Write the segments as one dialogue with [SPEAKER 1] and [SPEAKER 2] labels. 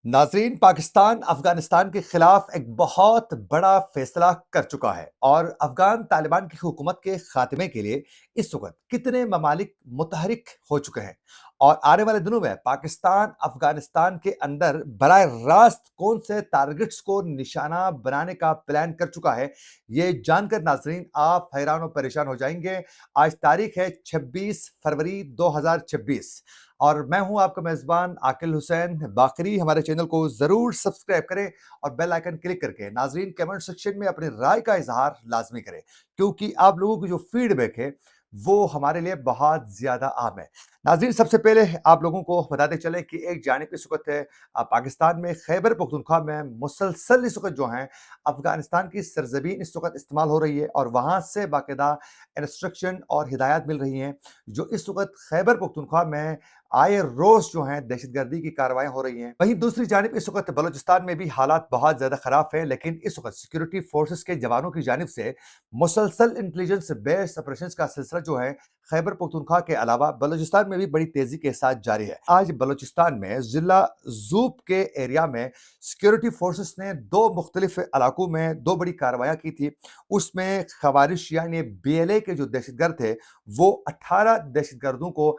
[SPEAKER 1] नाजरीन, पाकिस्तान अफगानिस्तान के खिलाफ एक बहुत बड़ा फैसला कर चुका है और अफगान तालिबान की हुकूमत के खात्मे के लिए इस वक्त कितने ममालिक मुतहरिक हो चुके हैं और आने वाले दिनों में पाकिस्तान अफगानिस्तान के अंदर बराह रास्त कौन से टारगेट्स को निशाना बनाने का प्लान कर चुका है, ये जानकर नाजरीन आप हैरान और परेशान हो जाएंगे। आज तारीख है 26 फरवरी 2026 और मैं हूं आपका मेजबान आकिल हुसैन बाकरी। हमारे चैनल को जरूर सब्सक्राइब करें और बेल आइकन क्लिक करके नाजरीन कमेंट सेक्शन में अपनी राय का इजहार लाजमी करें, क्योंकि आप लोगों की जो फीडबैक है वो हमारे लिए बहुत ज्यादा अहम है। नाजरीन, सबसे पहले आप लोगों को बताते चले कि एक जानिब इस वक्त है पाकिस्तान में खैबर पख्तूनख्वा में मुसलसल इस वक्त जो है अफगानिस्तान की सरजमीन इस वक्त इस्तेमाल हो रही है और वहां से बाकायदा इंस्ट्रक्शन और हिदायत मिल रही हैं जो इस वक्त खैबर पख्तूनख्वा में आए रोज जो है दहशतगर्दी की कार्रवाई हो रही हैं। वहीं दूसरी जानिब इस वक्त बलूचिस्तान में भी हालात बहुत ज्यादा खराब है, लेकिन इस वक्त सिक्योरिटी फोर्सेस के जवानों की जानिब से मुसलसल इंटेलिजेंस बेस्ड ऑपरेशंस का सिलसिला जो है खैबर पख्तूनख्वा के अलावा बलूचिस्तान में भी बड़ी तेजी के साथ जारी है। आज बलूचिस्तान में जिला जूब के एरिया में सिक्योरिटी फोर्सेस ने दो मुख्तलिफ इलाकों में दो बड़ी कार्रवाइयां की थी। उसमें खवारिश यानी BLA के जो दहशतगर्द थे वो 18 दहशतगर्दों को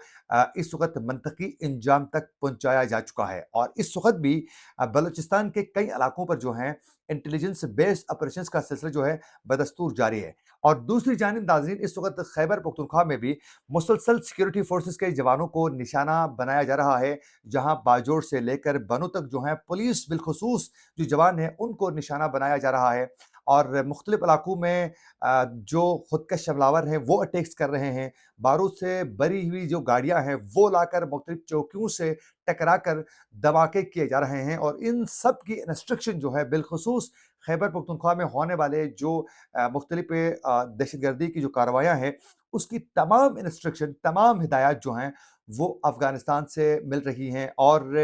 [SPEAKER 1] इस वक्त मंतकी इंजाम तक पहुंचाया जा चुका है और इस वक्त भी बलूचिस्तान के कई इलाकों पर जो है इंटेलिजेंस बेस्ड ऑपरेशंस का सिलसिला जो है बदस्तूर जारी है। और दूसरी जानिब नाज़रीन, इस वक्त खैबर पख्तूनख्वा में भी मुसलसल सिक्योरिटी फोर्सेस के जवानों को निशाना बनाया जा रहा है, जहां बाजोड़ से लेकर बनू तक जो है पुलिस बिलखुसूस जो जवान है उनको निशाना बनाया जा रहा है और मुख्तलिफ इलाकों में जो खुदकश हमलावर हैं वो अटैक्स कर रहे हैं। बारूद से भरी हुई जो गाड़ियां हैं वो लाकर मुख्तलिफ चौकियों से टकरा कर धमाके किए जा रहे हैं और इन सब की इंस्ट्रक्शन जो है बिलखुसूस खैबर पख्तूनख्वा में होने वाले जो मुख्तलिफ दहशतगर्दी की जो कार्रवाइयाँ हैं उसकी तमाम इंस्ट्रक्शन तमाम हिदायत जो हैं वो अफगानिस्तान से मिल रही हैं और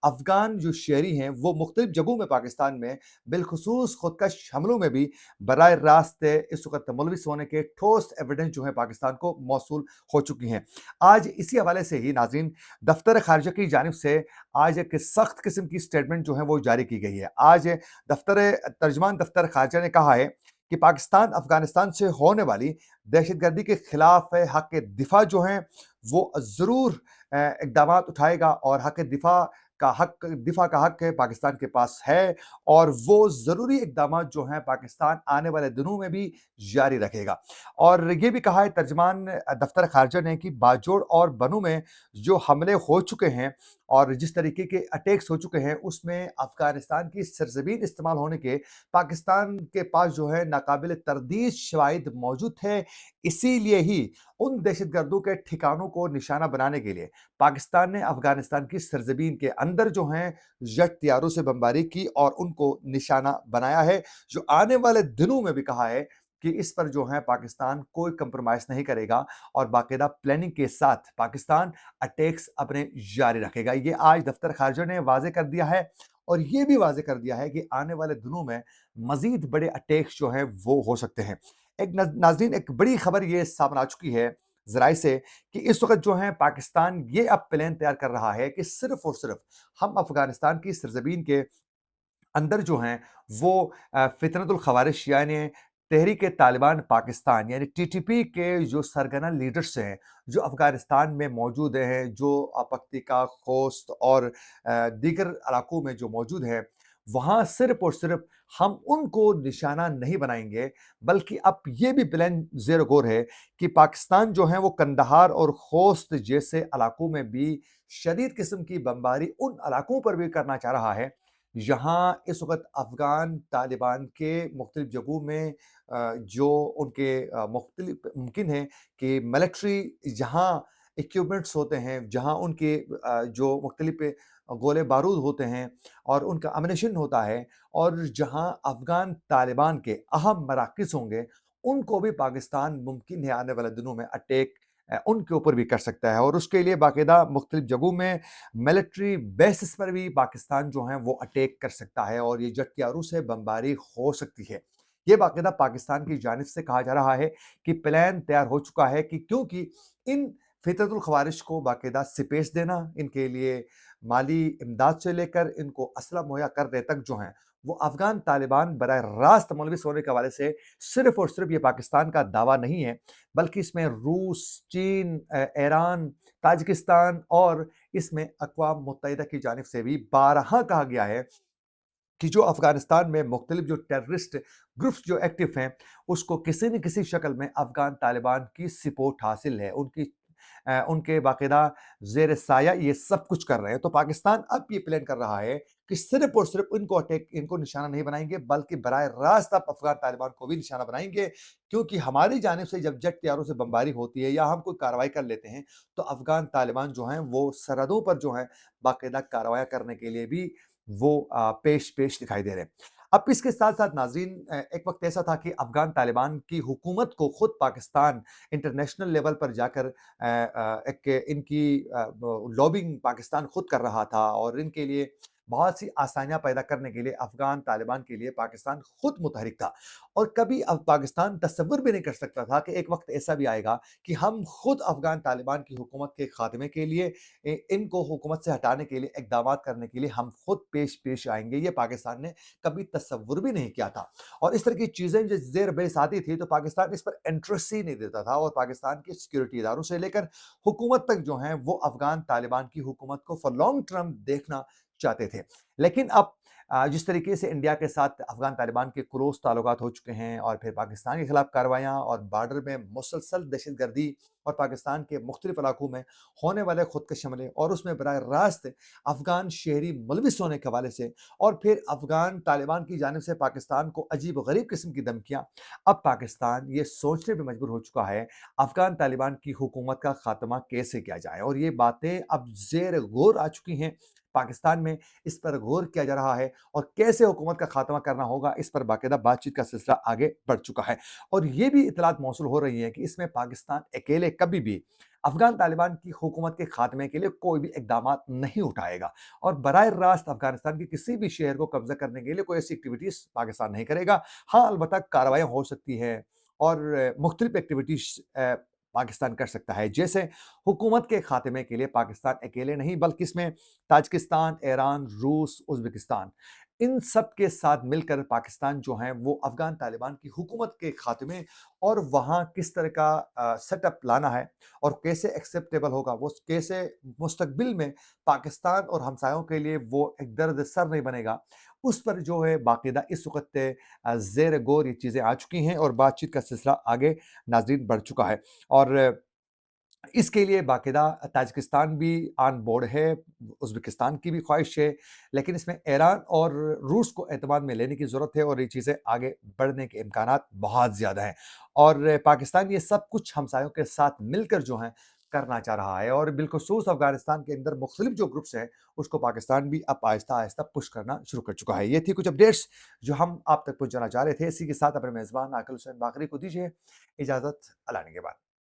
[SPEAKER 1] अफगान जो शहरी हैं वो मुख्तलिफ जगहों में पाकिस्तान में बिलखुसूस खुदकश हमलों में भी बराह रास्त इस वक्त मुलविस होने के ठोस एविडेंस जो है पाकिस्तान को मौसूल हो चुकी हैं। आज इसी हवाले से ही नाजरीन दफ्तर खारजा की जानिब से आज एक सख्त किस्म की स्टेटमेंट जो है वो जारी की गई है। आज तर्जमान दफ्तर खारजा ने कहा है कि पाकिस्तान अफगानिस्तान से होने वाली दहशतगर्दी के खिलाफ हक दिफा जो है वो जरूर इकदाम उठाएगा और दिफा का हक है पाकिस्तान के पास है और वो जरूरी इकदाम जो हैं पाकिस्तान आने वाले दिनों में भी जारी रखेगा। और ये भी कहा है तर्जमान दफ्तर खारजा ने कि बाजोड़ और बनू में जो हमले हो चुके हैं और जिस तरीके के अटैक्स हो चुके हैं उसमें अफगानिस्तान की सरजमीन इस्तेमाल होने के पाकिस्तान के पास जो है नाकाबिल तरदीद शवाहिद मौजूद है। इसीलिए ही उन दहशतगर्दों के ठिकानों को निशाना बनाने के लिए पाकिस्तान ने अफगानिस्तान की सरजमीन के अंदर जो है जेट तैयारों से बमबारी की और उनको निशाना बनाया है, जो आने वाले दिनों में भी कहा है कि इस पर जो है पाकिस्तान कोई कंप्रोमाइज नहीं करेगा और बाकायदा प्लानिंग के साथ पाकिस्तान अटैक्स अपने जारी रखेगा। ये आज दफ्तर खारजा ने वाजे कर दिया है और ये भी वाजे कर दिया है कि आने वाले दिनों में मजीद बड़े अटैक्स जो हैं वो हो सकते हैं। एक नाजरीन, एक बड़ी खबर ये सामने आ चुकी है जराए से कि इस वक्त जो है पाकिस्तान ये अब प्लान तैयार कर रहा है कि सिर्फ और सिर्फ हम अफगानिस्तान की सरजमीन के अंदर जो हैं वो फितनतुल खवारिश यानी तहरीक तालिबान पाकिस्तान यानी TTP के जो सरगना लीडर्स हैं जो अफगानिस्तान में मौजूद हैं, जो पक्तिका, खोस्त और दीगर इलाकों में जो मौजूद हैं, वहाँ सिर्फ और सिर्फ हम उनको निशाना नहीं बनाएंगे, बल्कि अब ये भी प्लान ज़ेर गौर है कि पाकिस्तान जो है वो कंदहार और खोस्त जैसे इलाकों में भी शदीद किस्म की बमबारी उन इलाकों पर भी करना चाह रहा है जहाँ इस वक्त अफगान तालिबान के मुख्तलिफ जगहों में जो उनके मुख्तलिफ मुमकिन है कि मिलिट्री जहाँ इक्विपमेंट्स होते हैं, जहाँ उनके जो मुख्तलिफ गोले बारूद होते हैं और उनका अम्युनिशन होता है और जहाँ अफगान तालिबान के अहम मराकज़ होंगे, उनको भी पाकिस्तान मुमकिन है आने वाले दिनों में अटैक उनके ऊपर भी कर सकता है और उसके लिए बाकायदा मुख्तलिफ जगहों में मिलिट्री बेसिस पर भी पाकिस्तान जो है वो अटैक कर सकता है और ये जेट तैयारों से बमबारी हो सकती है। ये बाकायदा पाकिस्तान की जानिब से कहा जा रहा है कि प्लान तैयार हो चुका है कि क्योंकि इन फितरतुल ख़वारिज को बाकायदा स्पेस देना, इनके लिए माली इमदाद से लेकर इनको असला मुहैया करने तक जो हैं, वो अफ़गान तालिबान बराह रास्त मुलविस होने के हवाले से सिर्फ़ और सिर्फ़ ये पाकिस्तान का दावा नहीं है, बल्कि इसमें रूस, चीन, ईरान, ताजिकिस्तान और इसमें अक़वाम मुत्तहिदा की जानिब से भी बारहा कहा गया है कि जो अफ़गानिस्तान में मुख्तलिफ जो टेररिस्ट ग्रुप्स जो एक्टिव हैं, उसको किसी न किसी शक्ल में अफ़गान तालिबान की सपोर्ट हासिल है। उनके बाकायदा ज़ेर साया ये सब कुछ कर रहे हैं। तो पाकिस्तान अब ये प्लान कर रहा है कि सिर्फ़ और सिर्फ़ इनको निशाना नहीं बनाएँगे, बल्कि बराह रास्त अब अफ़गान तालिबान को भी निशाना बनाएँगे, क्योंकि हमारी जानिब से जब जेट तैयारों से बमबारी होती है या हम कोई कार्रवाई कर लेते हैं, तो अफ़गान तालिबान जो हैं, वो सरहदों पर जो हैं, बाकायदा कार्रवाइयाँ करने के लिए भी वो पेश दिखाई दे रहे हैं। अब इसके साथ-साथ नाज़रीन, एक वक़्त ऐसा था कि अफ़गान तालिबान की हुकूमत को खुद पाकिस्तान इंटरनेशनल लेवल पर जाकर एक इनकी लॉबिंग पाकिस्तान खुद कर रहा था और इनके लिए बहुत सी आसानियाँ पैदा करने के लिए अफ़गान तालिबान के लिए पाकिस्तान खुद मुतहरिक था। और कभी अब पाकिस्तान तसव्वुर भी नहीं कर सकता था कि एक वक़्त ऐसा भी आएगा कि हम खुद अफ़गान तालिबान की हुकूमत के ख़ात्मे के लिए, इनको हुकूमत से हटाने के लिए इक़दामात करने के लिए हम खुद पेश आएँगे। ये पाकिस्तान ने कभी तसव्वुर भी नहीं किया था। और इस तरह की चीज़ें जो ज़ेर बहस आती थी, तो पाकिस्तान इस पर इंटरेस्ट ही नहीं देता था और पाकिस्तान के सिक्योरिटी इदारों से लेकर हुकूमत तक जो हैं, वो अफ़गान तालिबान की हुकूमत को फॉर लॉन्ग टर्म देखना चाहते थे। लेकिन अब जिस तरीके से इंडिया के साथ अफ़गान तालिबान के क्लोज़ ताल्लुकात हो चुके हैं और फिर पाकिस्तान के खिलाफ कार्रवाइयाँ और बॉर्डर में मुसलसल दहशतगर्दी और पाकिस्तान के मुख्तलिफ इलाकों में होने वाले खुदकश हमले और उसमें बराह रास्त अफ़गान शहरी मुलविस होने के हवाले से और फिर अफ़गान तालिबान की जानिब से पाकिस्तान को अजीब गरीब किस्म की धमकियाँ, अब पाकिस्तान ये सोचने पे मजबूर हो चुका है, अफ़गान तालिबान की हुकूमत का ख़ात्मा कैसे किया जाए? और ये बातें अब ज़ेर गौर आ चुकी हैं पाकिस्तान में, इस पर गौर किया जा रहा है और कैसे हुकूमत का खात्मा करना होगा, इस पर बाकायदा बातचीत का सिलसिला आगे बढ़ चुका है। और ये भी इत्तलात मौसूल हो रही हैं कि इसमें पाकिस्तान अकेले कभी भी अफ़गान तालिबान की हुकूमत के खात्मे के लिए कोई भी इक़दामात नहीं उठाएगा और बराह रास्त अफ़गानिस्तान के किसी भी शहर को कब्ज़ा करने के लिए कोई ऐसी एक्टिविटीज़ पाकिस्तान नहीं करेगा। हाँ, अलबत्ता कार्रवाइयाँ हो सकती हैं और मुख्तलिफ एक्टिविटीज़ पाकिस्तान कर सकता है। जैसे हुकूमत के खात्मे के लिए पाकिस्तान अकेले नहीं, बल्कि इसमें ताजिकिस्तान, ईरान, रूस, उज़्बेकिस्तान, इन सब के साथ मिलकर पाकिस्तान जो है, वो अफ़गान तालिबान की हुकूमत के खात्मे और वहाँ किस तरह का सेटअप लाना है और कैसे एक्सेप्टेबल होगा, वो कैसे मुस्तक़बिल में पाकिस्तान और हमसायों के लिए वो एक दर्द सर नहीं बनेगा, उस पर जो है बाकायदा इस वक़्त ज़ेर गौर ये चीज़ें आ चुकी हैं और बातचीत का सिलसिला आगे नाज़रीन बढ़ चुका है। और इसके लिए बाकायदा ताजिकिस्तान भी ऑन बोर्ड है, उज़्बेकिस्तान की भी ख़्वाहिश है, लेकिन इसमें ईरान और रूस को एतमाद में लेने की ज़रूरत है और ये चीज़ें आगे बढ़ने के इम्कानात बहुत ज़्यादा हैं। और पाकिस्तान ये सब कुछ हमसायों के साथ मिलकर जो है करना चाह रहा है और बिलख़ुसूस अफ़गानिस्तान के अंदर मुख्तलिफ जो ग्रुप्स हैं, उसको पाकिस्तान भी अब आहिस्ता-आहिस्ता पुश करना शुरू कर चुका है। ये थी कुछ अपडेट्स जो हम आप तक पहुँचाना चाह रहे थे। इसी के साथ अपने मेज़बान आकिल हुसैन बाक़री को दीजिए इजाज़त, अल्लाह ने के बाद।